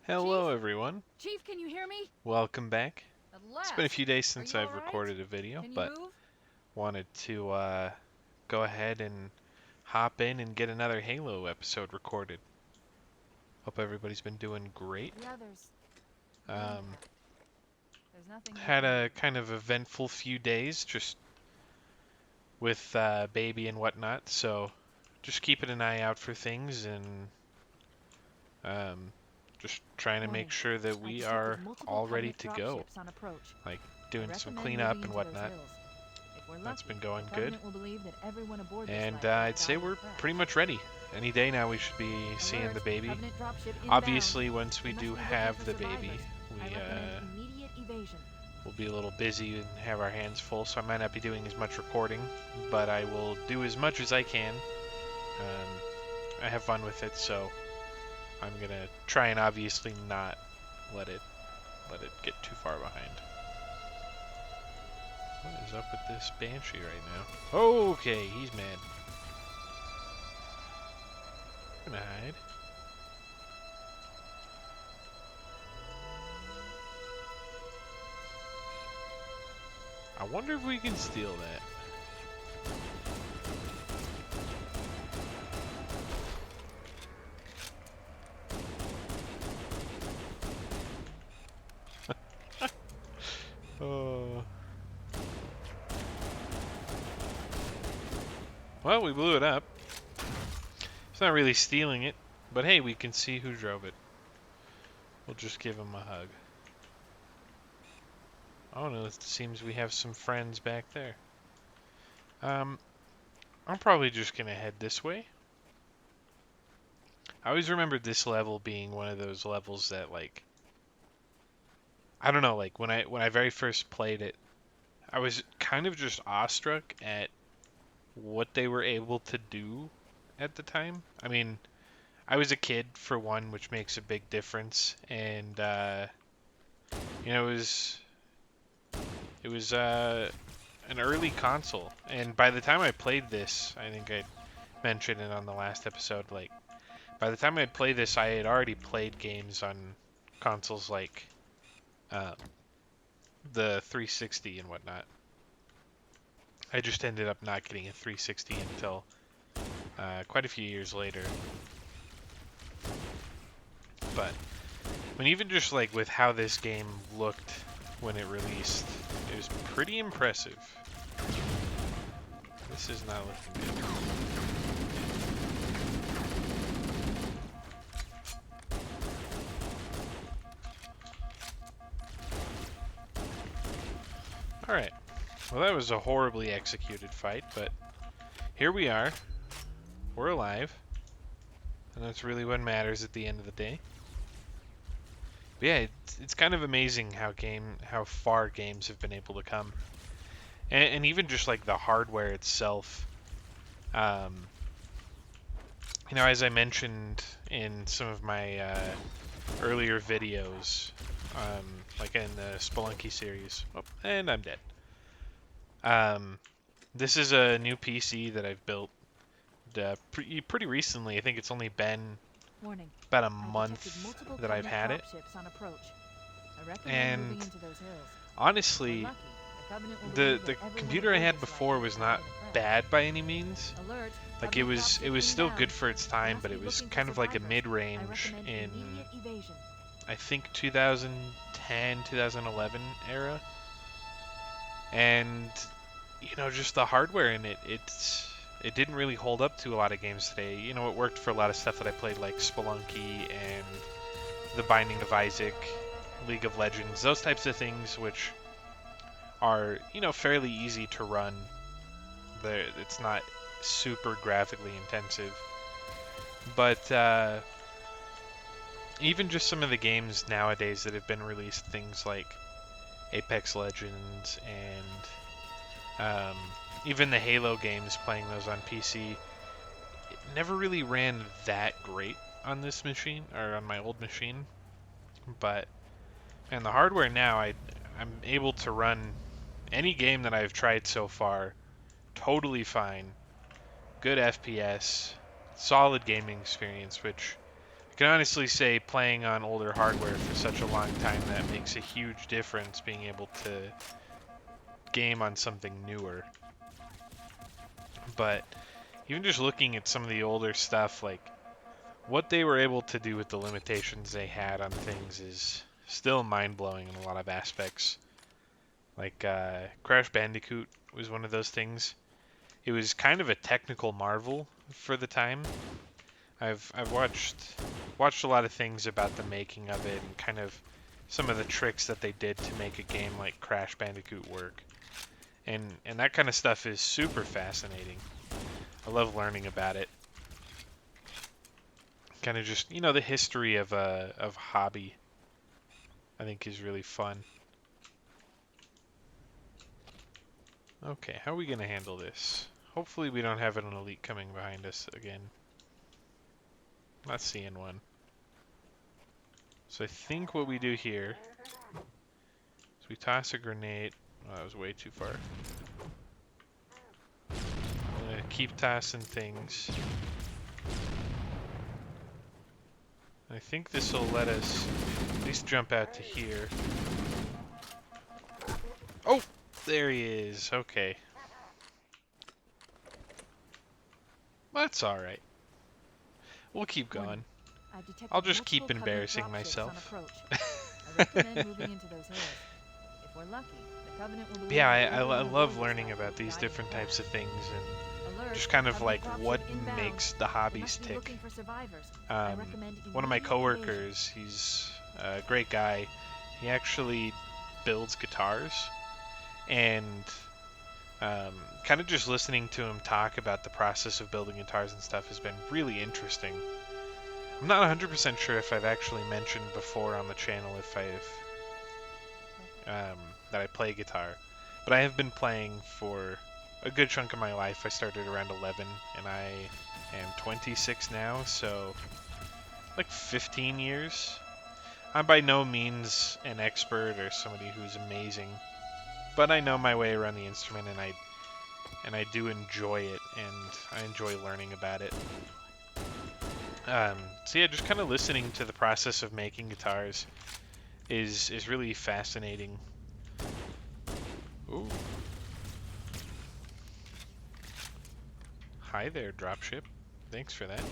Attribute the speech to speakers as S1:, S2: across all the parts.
S1: Hello everyone,
S2: Chief, can you hear me?
S1: welcome back.
S2: At
S1: It's been a
S2: last.
S1: few days
S2: Are
S1: since
S2: you
S1: I've
S2: alright?
S1: recorded a video,
S2: Can you
S1: but
S2: move?
S1: wanted to go ahead and hop in and get another Halo episode recorded. Hope everybody's been doing great.
S2: The others.
S1: Um,
S2: There's nothing you
S1: had
S2: can
S1: a
S2: do.
S1: kind of eventful few days just with baby and whatnot, so just keeping an eye out for things and um, just trying to make
S2: Warning.
S1: sure that
S2: I
S1: we
S2: detected
S1: are
S2: multiple
S1: all ready
S2: Covenant
S1: to go.
S2: dropships on approach.
S1: Like
S2: I
S1: doing some
S2: recommend
S1: cleanup
S2: moving
S1: and
S2: into those
S1: whatnot.
S2: hills. If we're
S1: That's
S2: lucky,
S1: been going
S2: the
S1: good.
S2: Covenant will believe that everyone aboard this
S1: And
S2: light craft
S1: I'd say
S2: died in
S1: we're
S2: the crash.
S1: pretty much ready. Any day now we should be seeing
S2: Alert.
S1: the baby.
S2: Covenant dropship inbound.
S1: Obviously, once we
S2: They
S1: do
S2: must be
S1: have
S2: looking
S1: the
S2: for
S1: baby,
S2: survivors. I
S1: we
S2: recommend immediate evasion.
S1: will be a little busy and have our hands full, so I might not be doing as much recording, but I will do as much as I can. I have fun with it, so I'm gonna try and obviously not let it get too far behind. What is up with this Banshee right now? Okay, he's mad. I'm gonna hide. I wonder if we can steal that. Oh. Well, we blew it up. It's not really stealing it, but hey, we can see who drove it. We'll just give him a hug. Oh no, it seems we have some friends back there. I'm probably just gonna head this way. I always remembered this level being one of those levels that, like, I don't know, like when I very first played it, I was kind of just awestruck at what they were able to do at the time. I mean, I was a kid for one, which makes a big difference, and it was an early console, and by the time I played this, I think I mentioned it on the last episode. Like, by the time I played this, I had already played games on consoles like uh, the 360 and whatnot. I just ended up not getting a 360 until quite a few years later. But I mean, even just like with how this game looked when it released, it was pretty impressive. This is not looking good. Alright. Well, that was a horribly executed fight, but here we are. We're alive. And that's really what matters at the end of the day. But yeah, it's kind of amazing how far games have been able to come. And even just like the hardware itself. As I mentioned in some of my earlier videos, like in the Spelunky series. Oh, and I'm dead. This is a new PC that I've built pretty recently. I think it's only been
S2: Warning.
S1: about a
S2: I
S1: month
S2: detected multiple
S1: that I've
S2: Covenant
S1: had it.
S2: dropships on approach. I recommend
S1: And
S2: moving into those hills.
S1: honestly,
S2: If we're lucky, the Covenant will
S1: the
S2: believe
S1: the
S2: that everyone
S1: computer I
S2: aboard
S1: had
S2: this
S1: before
S2: light
S1: was
S2: craft
S1: not
S2: died in the crash.
S1: bad by any means.
S2: Alert.
S1: Like
S2: Covenant
S1: it
S2: dropship
S1: was still
S2: inbound.
S1: good for its
S2: They
S1: time,
S2: must
S1: but
S2: be
S1: it was
S2: looking for
S1: kind of like a
S2: survivors. I
S1: mid-range
S2: recommend
S1: in
S2: immediate evasion.
S1: I think 2010, 2011 era. And just the hardware in it didn't really hold up to a lot of games today. It worked for a lot of stuff that I played, like Spelunky and The Binding of Isaac, League of Legends, those types of things, which are fairly easy to run. It's not super graphically intensive, but even just some of the games nowadays that have been released, things like Apex Legends and even the Halo games, playing those on PC, it never really ran that great on this machine, or on my old machine. But, and the hardware now, I'm able to run any game that I've tried so far totally fine. Good FPS, solid gaming experience, which I can honestly say playing on older hardware for such a long time, that makes a huge difference being able to game on something newer. But even just looking at some of the older stuff, like what they were able to do with the limitations they had on things is still mind-blowing in a lot of aspects. Like Crash Bandicoot was one of those things. It was kind of a technical marvel for the time. I've watched a lot of things about the making of it and kind of some of the tricks that they did to make a game like Crash Bandicoot work. And that kind of stuff is super fascinating. I love learning about it. Kind of just, you know, the history of hobby, I think, is really fun. Okay, how are we going to handle this? Hopefully we don't have an elite coming behind us again. Not seeing one. So I think what we do here is we toss a grenade. Oh, that was way too far. I'm going to keep tossing things. I think this will let us at least jump out to here. Oh! There he is. Okay. That's alright. We'll keep going. I'll just keep embarrassing myself.
S2: I recommend moving into those hills. If we're lucky, the Covenant will
S1: Yeah, I love learning about these different types of things and just kind of like what makes the hobbies tick. One of my coworkers, he's a great guy. He actually builds guitars, and kind of just listening to him talk about the process of building guitars and stuff has been really interesting. I'm not 100% sure if I've actually mentioned before on the channel if that I play guitar, but I have been playing for a good chunk of my life. I started around 11 and I am 26 now, so like 15 years. I'm by no means an expert or somebody who's amazing, but I know my way around the instrument, and I do enjoy it, and I enjoy learning about it. So yeah, just kind of listening to the process of making guitars is really fascinating. Ooh. Hi there, dropship. Thanks for that.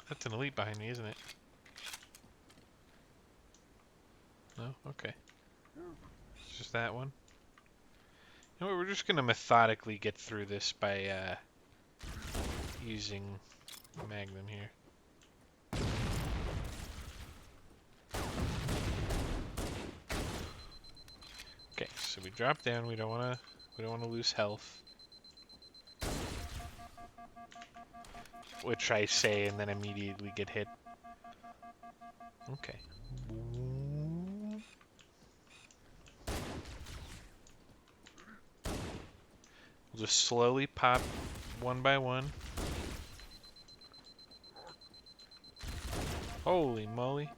S1: That's an elite behind me, isn't it? No? Okay. It's just that one. You know what, we're just gonna methodically get through this by using Magnum here. Okay, so we drop down. We don't wanna lose health. Which I say and then immediately get hit. Okay. We'll just slowly pop one by one. Holy moly.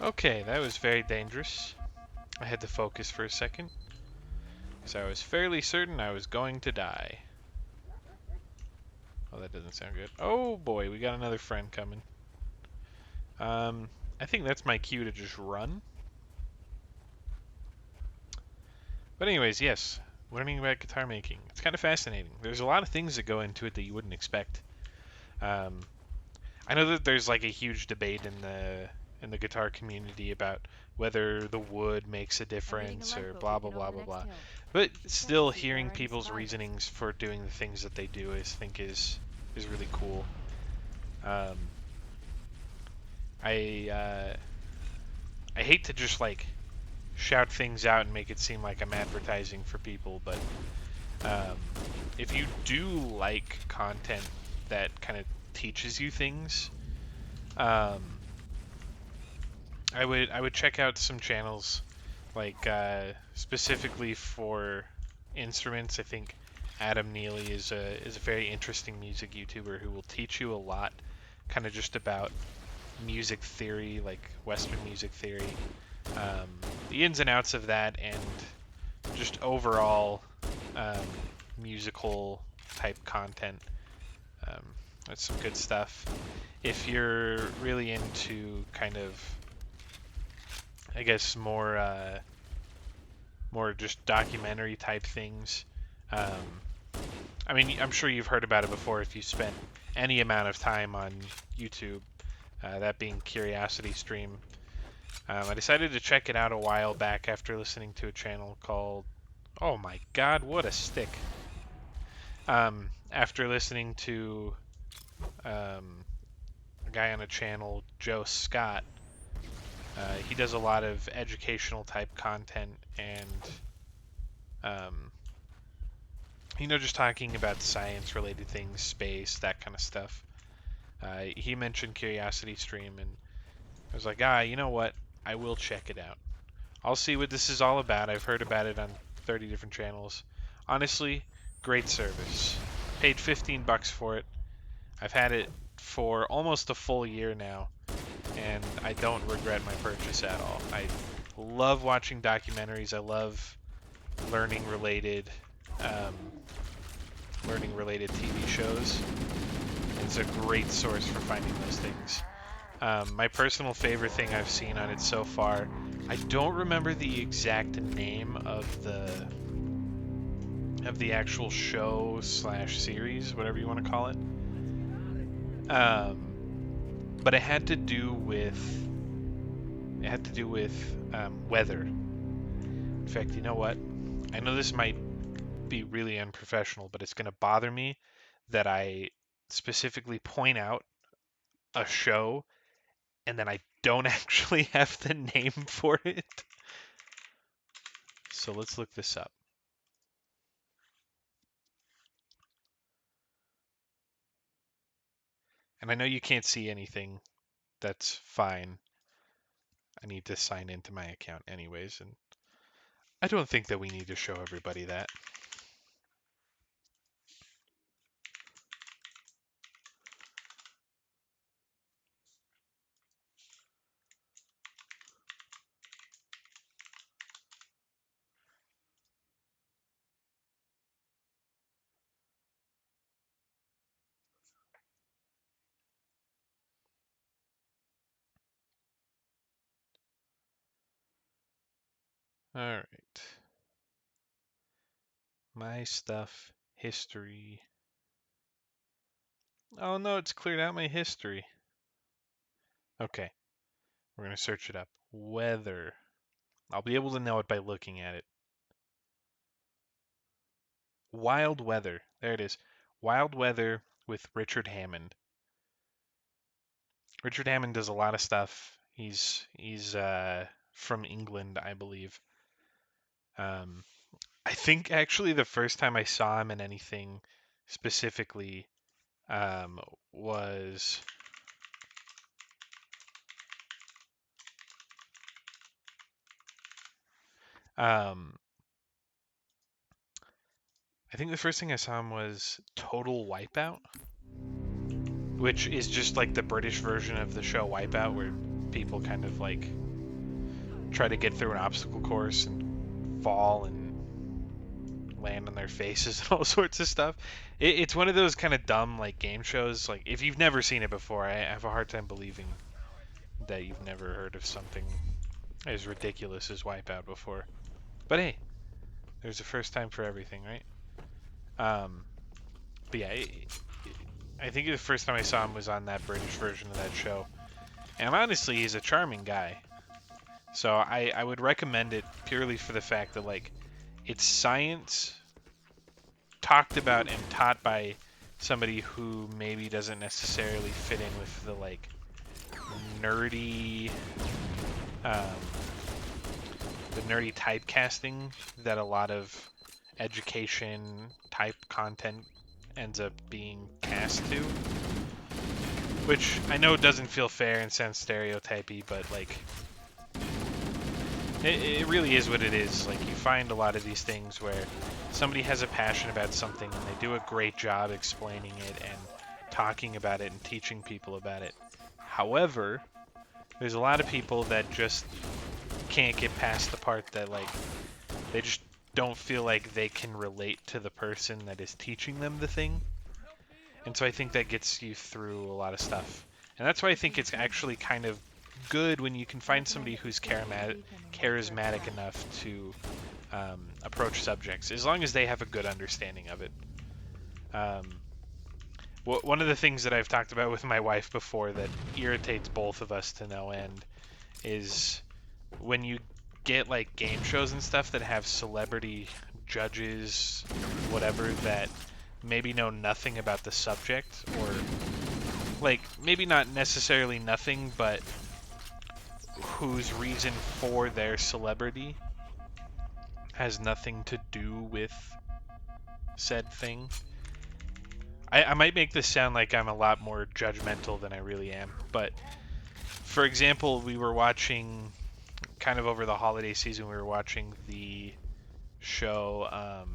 S1: Okay, that was very dangerous. I had to focus for a second, because I was fairly certain I was going to die. Oh, that doesn't sound good. Oh boy, we got another friend coming. I think that's my cue to just run. But anyways, yes, learning about guitar making. It's kind of fascinating. There's a lot of things that go into it that you wouldn't expect. I know that there's like a huge debate in the guitar community about whether the wood makes a difference or blah blah blah blah blah. But still, hearing people's reasonings for doing the things that they do, I think is really cool. I hate to just like shout things out and make it seem like I'm advertising for people, but if you do like content that kind of teaches you things, I would check out some channels like specifically for instruments. I think Adam Neely is a very interesting music YouTuber who will teach you a lot, kind of just about music theory, like Western music theory, the ins and outs of that, and just overall musical type content. That's some good stuff. If you're really into kind of, I guess, more just documentary type things, I mean, I'm sure you've heard about it before if you spent any amount of time on YouTube, that being Curiosity Stream. I decided to check it out a while back after listening to a channel called, oh my god, what a stick. After listening to a guy on a channel, Joe Scott, he does a lot of educational type content and, just talking about science related things, space, that kind of stuff. He mentioned Curiosity Stream, and I was like, you know what? I will check it out. I'll see what this is all about. I've heard about it on 30 different channels. Honestly, great service. Paid $15 for it. I've had it for almost a full year now, and I don't regret my purchase at all. I love watching documentaries. I love learning related TV shows. It's a great source for finding those things. My personal favorite thing I've seen on it so far, I don't remember the exact name of the actual show / series, whatever you want to call it. But it had to do with weather. In fact, you know what? I know this might be really unprofessional, but it's going to bother me that I specifically point out a show and then I don't actually have the name for it. So let's look this up. And I know you can't see anything. That's fine. I need to sign into my account anyways, and I don't think that we need to show everybody that. All right. My stuff, history. Oh no, it's cleared out my history. Okay, we're going to search it up. Weather. I'll be able to know it by looking at it. Wild Weather. There it is. Wild Weather with Richard Hammond. Richard Hammond does a lot of stuff. He's from England, I believe. I think actually the first time I saw him in anything specifically was I think the first thing I saw him was Total Wipeout, which is just like the British version of the show Wipeout, where people kind of like try to get through an obstacle course and fall and land on their faces and all sorts of stuff. It's one of those kind of dumb like game shows. Like if you've never seen it before, I have a hard time believing that you've never heard of something as ridiculous as Wipeout before. But hey, there's a first time for everything, right? But yeah, I think the first time I saw him was on that British version of that show. And honestly, he's a charming guy. So I would recommend it purely for the fact that, like, it's science talked about and taught by somebody who maybe doesn't necessarily fit in with the, like, nerdy, typecasting that a lot of education type content ends up being cast to, which I know doesn't feel fair and sounds stereotypy, but like It really is what it is. Like, you find a lot of these things where somebody has a passion about something and they do a great job explaining it and talking about it and teaching people about it. However, there's a lot of people that just can't get past the part that, like, they just don't feel like they can relate to the person that is teaching them the thing. And so I think that gets you through a lot of stuff. And that's why I think it's actually kind of good when you can find somebody who's charismatic enough to approach subjects, as long as they have a good understanding of it. One of the things that I've talked about with my wife before that irritates both of us to no end is when you get like game shows and stuff that have celebrity judges, whatever, that maybe know nothing about the subject, or like maybe not necessarily nothing, but whose reason for their celebrity has nothing to do with said thing. I might make this sound like I'm a lot more judgmental than I really am, but for example, we were watching, kind of over the holiday season, we were watching the show,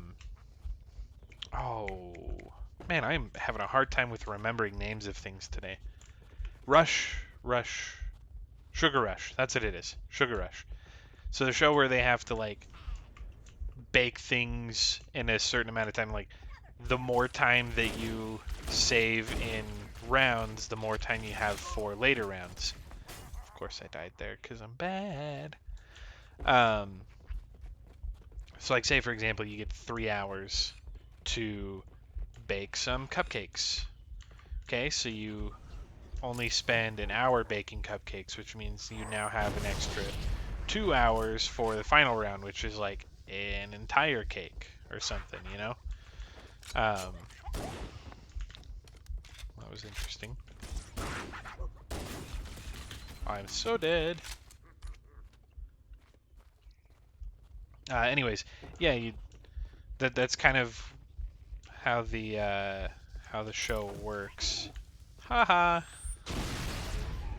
S1: oh, man, I'm having a hard time with remembering names of things today. Sugar Rush, that's what it is, Sugar Rush. So the show where they have to, like, bake things in a certain amount of time, like, the more time that you save in rounds, the more time you have for later rounds. Of course I died there because I'm bad. So like, say for example, you get 3 hours to bake some cupcakes. Okay, so you only spend an hour baking cupcakes, which means you now have an extra 2 hours for the final round, which is like an entire cake or something, you know? That was interesting. I'm so dead. Anyways, yeah, that's kind of how the show works. Haha.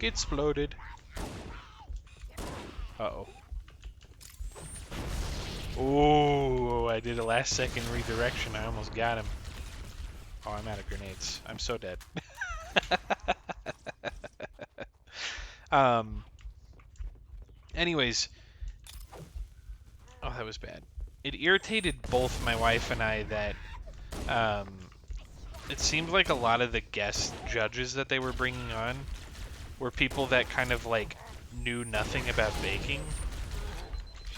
S1: Get exploded. Uh-oh. Oh, I did a last second redirection. I almost got him. Oh, I'm out of grenades. I'm so dead. Anyways. Oh, that was bad. It irritated both my wife and I that it seemed like a lot of the guest judges that they were bringing on were people that kind of like knew nothing about baking.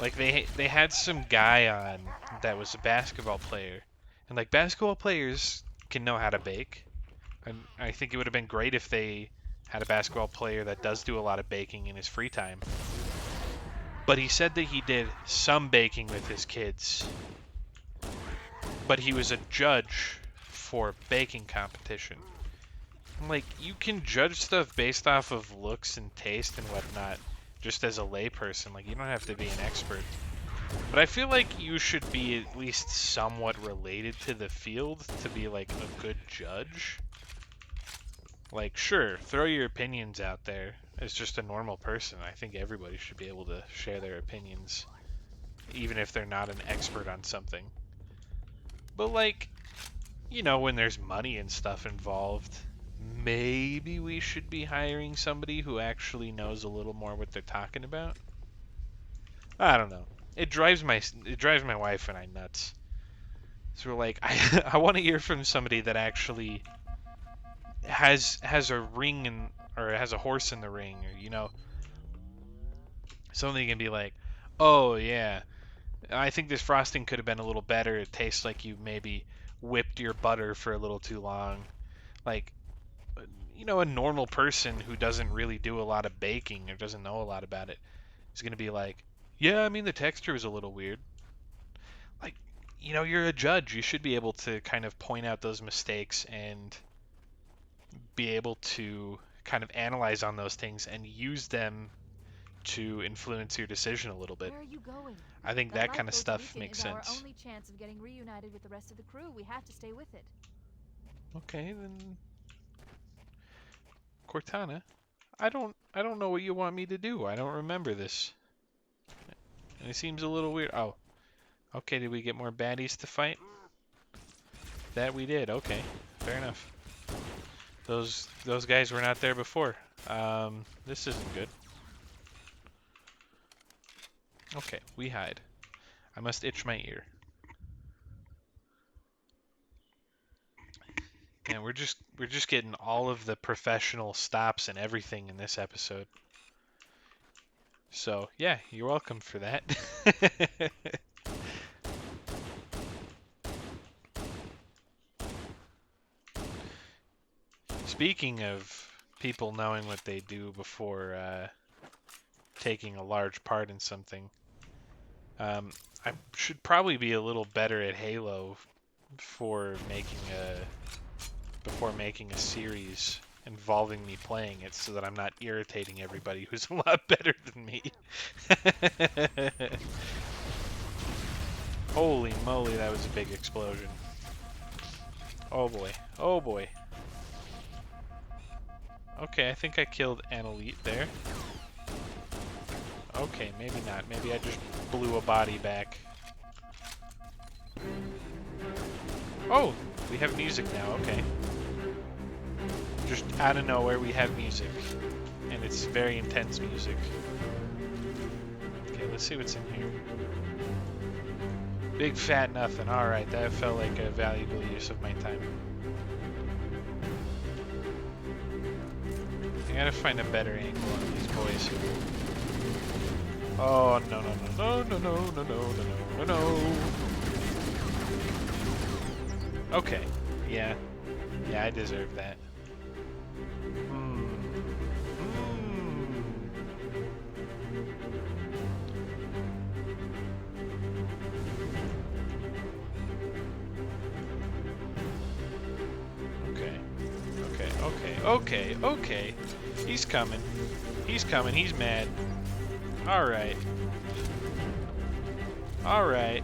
S1: Like they had some guy on that was a basketball player, and like basketball players can know how to bake. And I think it would have been great if they had a basketball player that does do a lot of baking in his free time. But he said that he did some baking with his kids. But he was a judge for baking competition. I'm like, you can judge stuff based off of looks and taste and whatnot, just as a layperson. Like, you don't have to be an expert. But I feel like you should be at least somewhat related to the field to be, like, a good judge. Like, sure, throw your opinions out there as just a normal person. I think everybody should be able to share their opinions, even if they're not an expert on something. But, like, you know, when there's money and stuff involved, maybe we should be hiring somebody who actually knows a little more what they're talking about. I don't know. It drives my wife and I nuts. So we're like, I want to hear from somebody that actually has a ring in, or has a horse in the ring, or, you know, something can be like, oh yeah, I think this frosting could have been a little better. It tastes like you maybe whipped your butter for a little too long. Like, you know, a normal person who doesn't really do a lot of baking or doesn't know a lot about it is going to be like, yeah, I mean, the texture is a little weird. Like, you know, you're a judge. You should be able to kind of point out those mistakes and be able to kind of analyze on those things and use them to influence your decision a little bit.
S2: Where are you going?
S1: I think
S2: The
S1: that kind of
S2: lifeboat's
S1: stuff
S2: leaking
S1: makes
S2: is
S1: sense.
S2: Our only chance of getting reunited with the rest of the crew. We have to stay with it.
S1: Okay, then Cortana, I don't know what you want me to do. I don't remember this. And it seems a little weird. Oh, okay, did we get more baddies to fight? That we did, okay. Fair enough. Those guys were not there before. This isn't good. Okay, we hide. I must itch my ear. And we're just getting all of the professional stops and everything in this episode. So, yeah, you're welcome for that. Speaking of people knowing what they do before taking a large part in something, I should probably be a little better at Halo before making a series involving me playing it, so that I'm not irritating everybody who's a lot better than me. Holy moly, that was a big explosion. Oh boy. Oh boy. Okay, I think I killed an elite there. Okay, maybe not. Maybe I just blew a body back. Oh, we have music now. Okay. Just out of nowhere, we have music. And it's very intense music. Okay, let's see what's in here. Big fat nothing. Alright, that felt like a valuable use of my time. I gotta find a better angle on these boys. Oh, no, no, no, no, no, no, no, no, no, no. Okay. Yeah. Yeah, I deserve that. Okay. He's coming. He's coming. He's mad. Alright. Alright.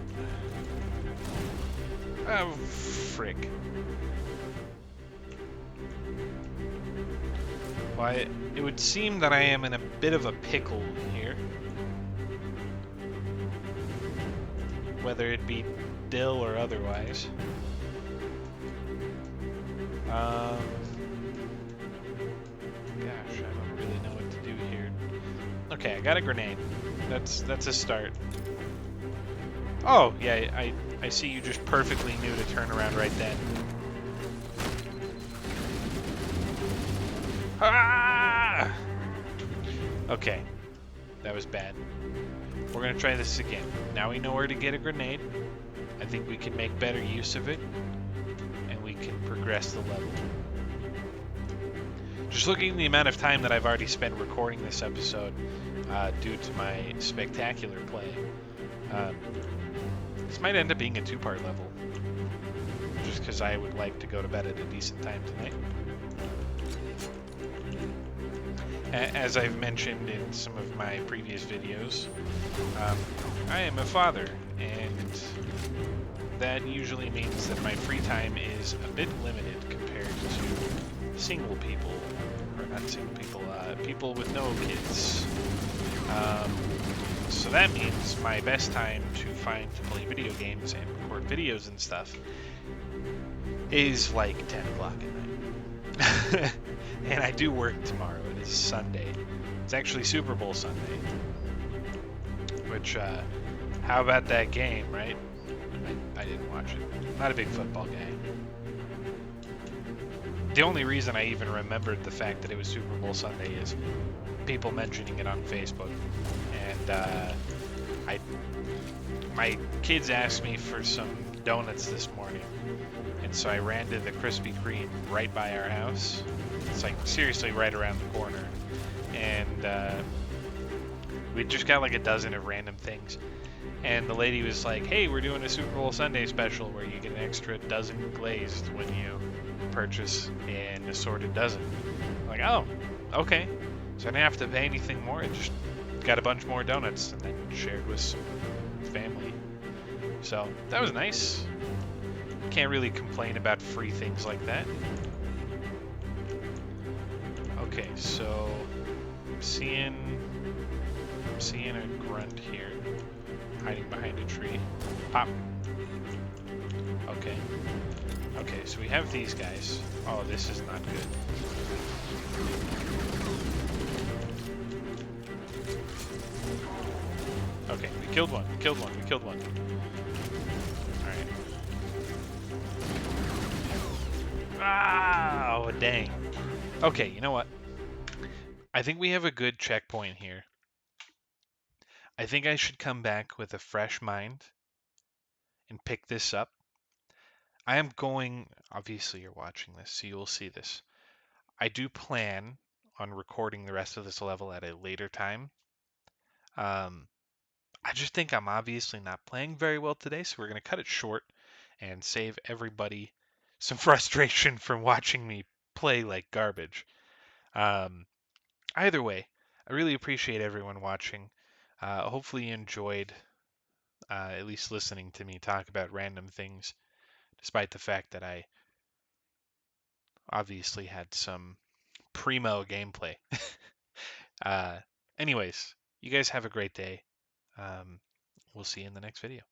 S1: Oh, frick. Why, it would seem that I am in a bit of a pickle here. Whether it be Dill or otherwise. Gosh, I don't really know what to do here. Okay, I got a grenade. That's a start. Oh, yeah, I see you just perfectly knew to turn around right then. Ah! Okay, that was bad. We're gonna try this again. Now we know where to get a grenade. I think we can make better use of it, and we can progress the level. Just looking at the amount of time that I've already spent recording this episode due to my spectacular play, this might end up being a two-part level, just because I would like to go to bed at a decent time tonight. As I've mentioned in some of my previous videos, I am a father, and that usually means that my free time is a bit limited compared to single people, or not single people, people with no kids. So that means my best time to find to play video games and record videos and stuff is like 10 o'clock at night. And I do work tomorrow. It is Sunday. It's actually Super Bowl Sunday. Which, how about that game, right? I didn't watch it. I'm not a big football guy. The only reason I even remembered the fact that it was Super Bowl Sunday is people mentioning it on Facebook. And my kids asked me for some donuts this morning. And so I ran to the Krispy Kreme right by our house. It's like seriously right around the corner. And we just got like a dozen of random things. And the lady was like, hey, we're doing a Super Bowl Sunday special where you get an extra dozen glazed when you purchase an assorted dozen. I'm like, oh, okay. So I didn't have to pay anything more. I just got a bunch more donuts and then shared with some family. So that was nice. Can't really complain about free things like that. Okay, so I'm seeing a grunt here. hiding behind a tree. Pop. Okay. Okay, so we have these guys. Oh, this is not good. Okay, we killed one. We killed one. We killed one. Alright. Ah, oh, dang. Okay, you know what? I think we have a good checkpoint here. I think I should come back with a fresh mind and pick this up. I am going, obviously you're watching this, so you will see this. I do plan on recording the rest of this level at a later time. I just think I'm obviously not playing very well today, so we're going to cut it short and save everybody some frustration from watching me play like garbage. Um, Either way, I really appreciate everyone watching. Hopefully you enjoyed at least listening to me talk about random things, despite the fact that I obviously had some primo gameplay. uh, Anyways, you guys have a great day. Um, we'll see you in the next video.